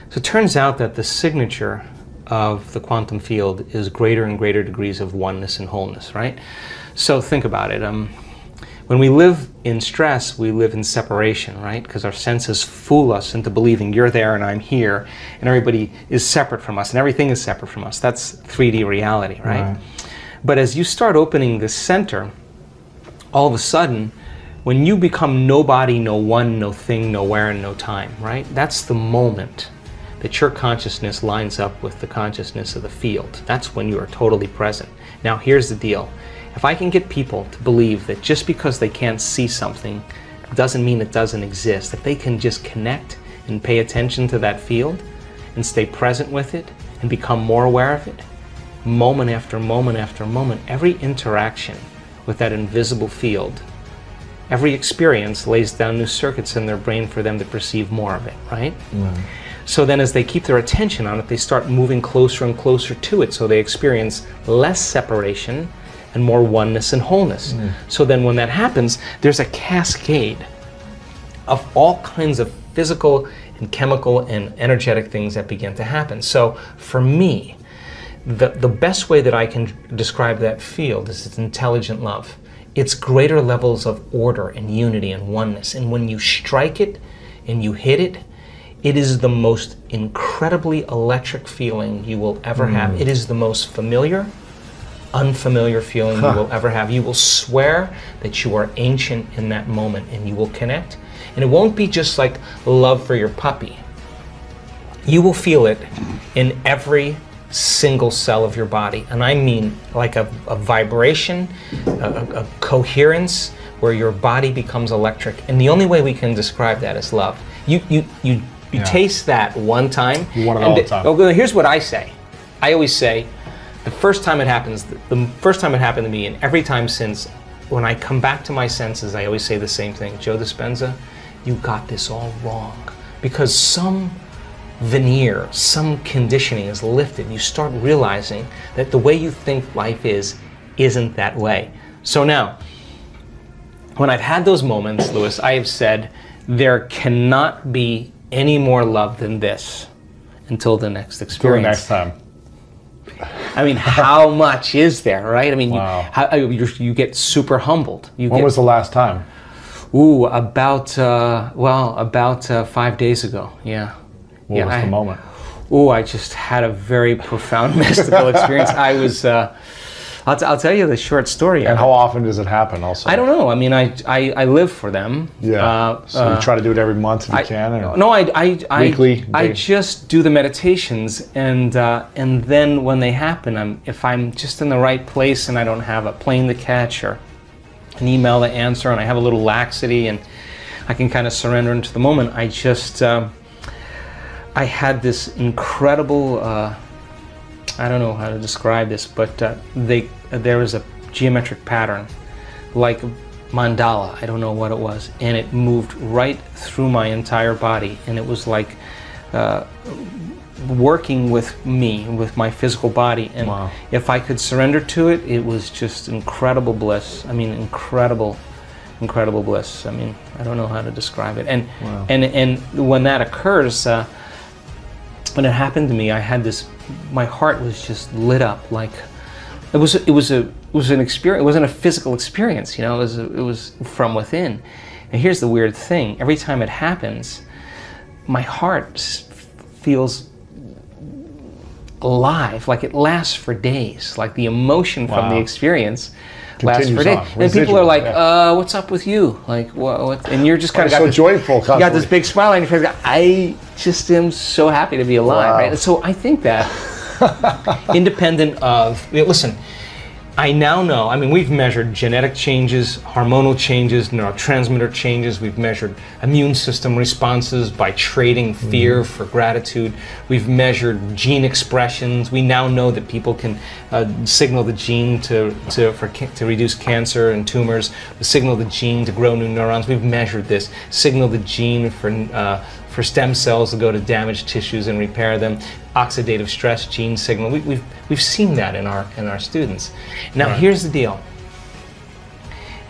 So it turns out that the signature of the quantum field is greater and greater degrees of oneness and wholeness, right? So think about it. When we live in stress, we live in separation, right? Because our senses fool us into believing you're there and I'm here, and everybody is separate from us, and everything is separate from us. That's 3D reality, right? But as you start opening the center, all of a sudden, when you become nobody, no one, no thing, nowhere, and no time, right? That's the moment that your consciousness lines up with the consciousness of the field. That's when you are totally present. Now, here's the deal. If I can get people to believe that just because they can't see something doesn't mean it doesn't exist, if they can just connect and pay attention to that field and stay present with it and become more aware of it, moment after moment after moment, every interaction with that invisible field, every experience lays down new circuits in their brain for them to perceive more of it, right? So then as they keep their attention on it, they start moving closer and closer to it, so they experience less separation and more oneness and wholeness. So then when that happens, there's a cascade of all kinds of physical and chemical and energetic things that begin to happen. So for me, the best way that I can describe that field is it's intelligent love. It's greater levels of order and unity and oneness. And when you strike it and you hit it, it is the most incredibly electric feeling you will ever have. It is the most familiar, unfamiliar feeling you will ever have. You will swear that you are ancient in that moment, and you will connect. And it won't be just like love for your puppy. You will feel it in every single cell of your body. And I mean like a vibration, a coherence, where your body becomes electric. And the only way we can describe that is love. You taste that one time. You want it all the time. Oh, here's what I say. I always say, the first time it happens, the first time it happened to me, and every time since, when I come back to my senses, I always say the same thing. Joe Dispenza, you got this all wrong. Because some veneer, some conditioning is lifted, and you start realizing that the way you think life isn't that way. So now, when I've had those moments, Louis, I have said, there cannot be any more love than this until the next experience. Till next time. I mean, how much is there, right? I mean, wow. you get super humbled. When was the last time? Ooh, about 5 days ago, yeah. What was the moment? Ooh, I just had a very profound mystical experience. I was, I'll tell you the short story. And how often does it happen also? I don't know. I mean, I live for them. Yeah. So you try to do it every month if you can? Or no, weekly? I just do the meditations, and then when they happen, if I'm just in the right place and I don't have a plane to catch or an email to answer, and I have a little laxity and I can kind of surrender into the moment, I just, I had this incredible, I don't know how to describe this, but there was a geometric pattern, like mandala, I don't know what it was, and it moved right through my entire body, and it was like working with me, with my physical body, and wow. If I could surrender to it, it was just incredible bliss. I mean, incredible bliss. I mean, I don't know how to describe it. And wow. and when that occurs, when it happened to me, I had this. My heart was just lit up. Like it was an experience. It wasn't a physical experience, you know. It was from within. And here's the weird thing: every time it happens, my heart feels alive. Like it lasts for days. Like the emotion from the experience lasts for days. And people are like, "What's up with you?" Like, what? And you're just kind of got so this, joyful. You got this big smile on your face. I just am so happy to be alive, right? And so I think that independent of, listen, I now know, I mean, we've measured genetic changes, hormonal changes, neurotransmitter changes. We've measured immune system responses by trading fear for gratitude. We've measured gene expressions. We now know that people can signal the gene to reduce cancer and tumors, signal the gene to grow new neurons. We've measured this. Signal the gene for stem cells to go to damaged tissues and repair them. Oxidative stress gene signal. We've seen that in our students. Now here's the deal.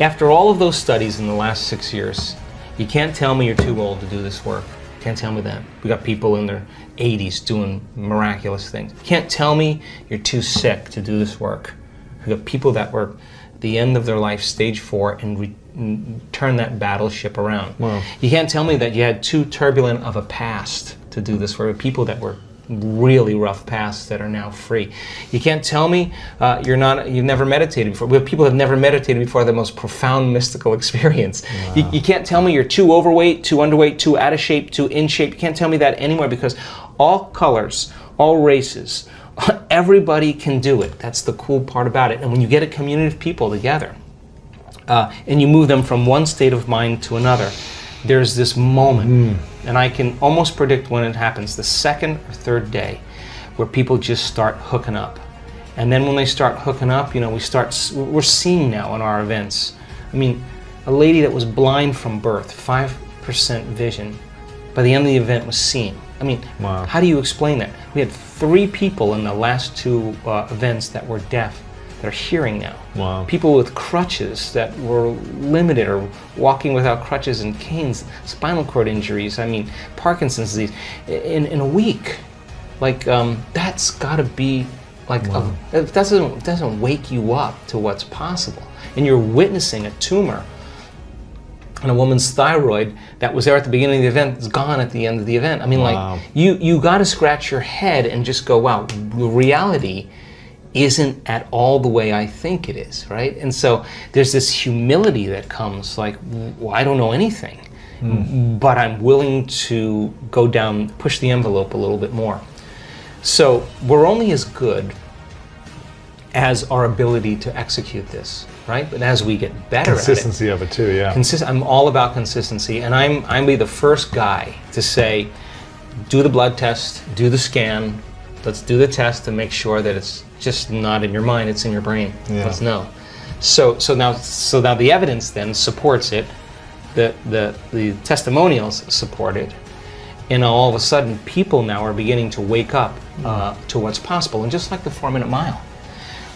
After all of those studies in the last 6 years, you can't tell me you're too old to do this work. Can't tell me that. We got people in their 80s doing miraculous things. Can't tell me you're too sick to do this work. We got people that were at the end of their life, stage 4, and turn that battleship around. Wow. You can't tell me that you had too turbulent of a past to do this work. People that were really rough pasts that are now free. You can't tell me you've never meditated before. We have people who have never meditated before, the most profound mystical experience. Wow. You can't tell me you're too overweight, too underweight, too out of shape, too in shape. You can't tell me that anymore, because all colors, all races, everybody can do it. That's the cool part about it. And when you get a community of people together and you move them from one state of mind to another, there's this moment, and I can almost predict when it happens, the second or third day, where people just start hooking up. And then when they start hooking up, you know, we're seeing now in our events. I mean, a lady that was blind from birth, 5% vision, by the end of the event was seeing. I mean, wow. How do you explain that? We had 3 people in the last 2 events that were deaf that are hearing now. Wow. People with crutches that were limited, or walking without crutches and canes, spinal cord injuries, I mean, Parkinson's disease, in a week. Like, that's gotta be, like, wow. It doesn't wake you up to what's possible. And you're witnessing a tumor on a woman's thyroid that was there at the beginning of the event, is gone at the end of the event. I mean, wow. like, you gotta scratch your head and just go, wow, the reality isn't at all the way I think it is, right? And so there's this humility that comes, like, well, I don't know anything, but I'm willing to go down, push the envelope a little bit more. So we're only as good as our ability to execute this, right? But as we get better at it. Consistency of it too, yeah. I'm all about consistency, and I'm be the first guy to say, do the blood test, do the scan, let's do the test to make sure that it's just not in your mind, it's in your brain. Yeah. Let's know. So now the evidence then supports it, the testimonials support it, and all of a sudden people now are beginning to wake up to what's possible. And just like the 4-minute mile.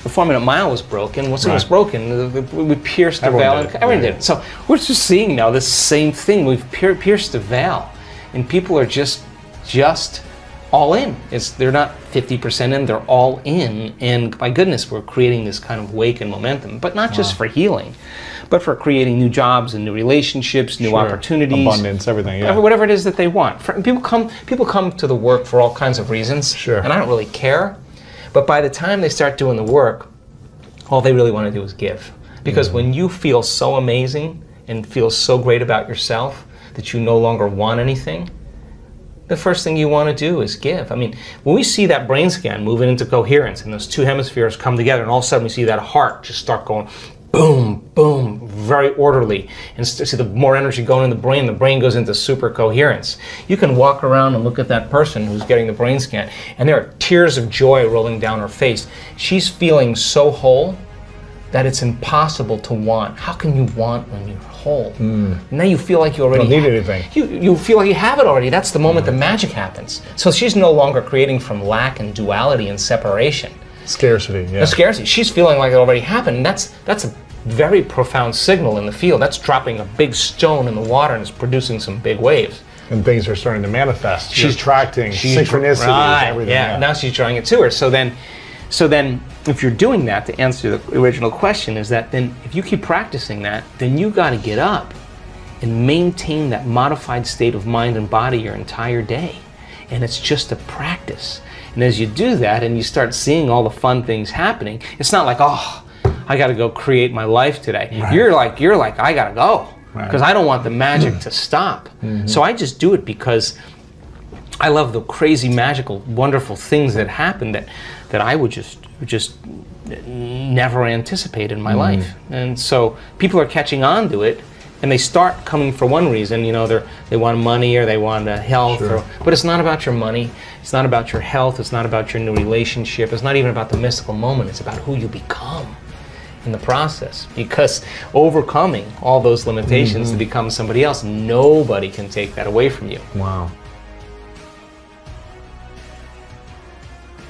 The 4-minute mile was broken. Once it was broken, we pierced the veil. Everyone did it. So we're just seeing now this same thing. We've pierced the veil, and people are just all in. They're not 50% in, they're all in. And my goodness, we're creating this kind of wake and momentum, but not just for healing, but for creating new jobs and new relationships, new opportunities. Abundance, everything, yeah. Whatever it is that they want. People come to the work for all kinds of reasons, and I don't really care. But by the time they start doing the work, all they really want to do is give. Because when you feel so amazing and feel so great about yourself that you no longer want anything, the first thing you want to do is give. I mean, when we see that brain scan moving into coherence and those 2 hemispheres come together, and all of a sudden we see that heart just start going boom, boom, very orderly, and see the more energy going in the brain goes into super coherence. You can walk around and look at that person who's getting the brain scan, and there are tears of joy rolling down her face. She's feeling so whole that it's impossible to want. How can you want when you're whole? Now you feel like you already don't need anything. You feel like you have it already. That's the moment the magic happens. So she's no longer creating from lack and duality and separation. Scarcity, yeah. The scarcity. She's feeling like it already happened. And that's a very profound signal in the field. That's dropping a big stone in the water and it's producing some big waves. And things are starting to manifest. She's attracting synchronicities, everything. Yeah, now she's drawing it to her. So then, if you're doing that, to answer the original question, is that then if you keep practicing that, then you got to get up and maintain that modified state of mind and body your entire day. And it's just a practice. And as you do that and you start seeing all the fun things happening, it's not like, oh, I got to go create my life today. Right. You're like, I got to go because I don't want the magic to stop. So I just do it because I love the crazy, magical, wonderful things that happen that I would just never anticipate in my life. And so people are catching on to it, and they start coming for one reason. You know, they want money or they want health, but it's not about your money. It's not about your health. It's not about your new relationship. It's not even about the mystical moment. It's about who you become in the process. Because overcoming all those limitations to become somebody else, nobody can take that away from you. Wow.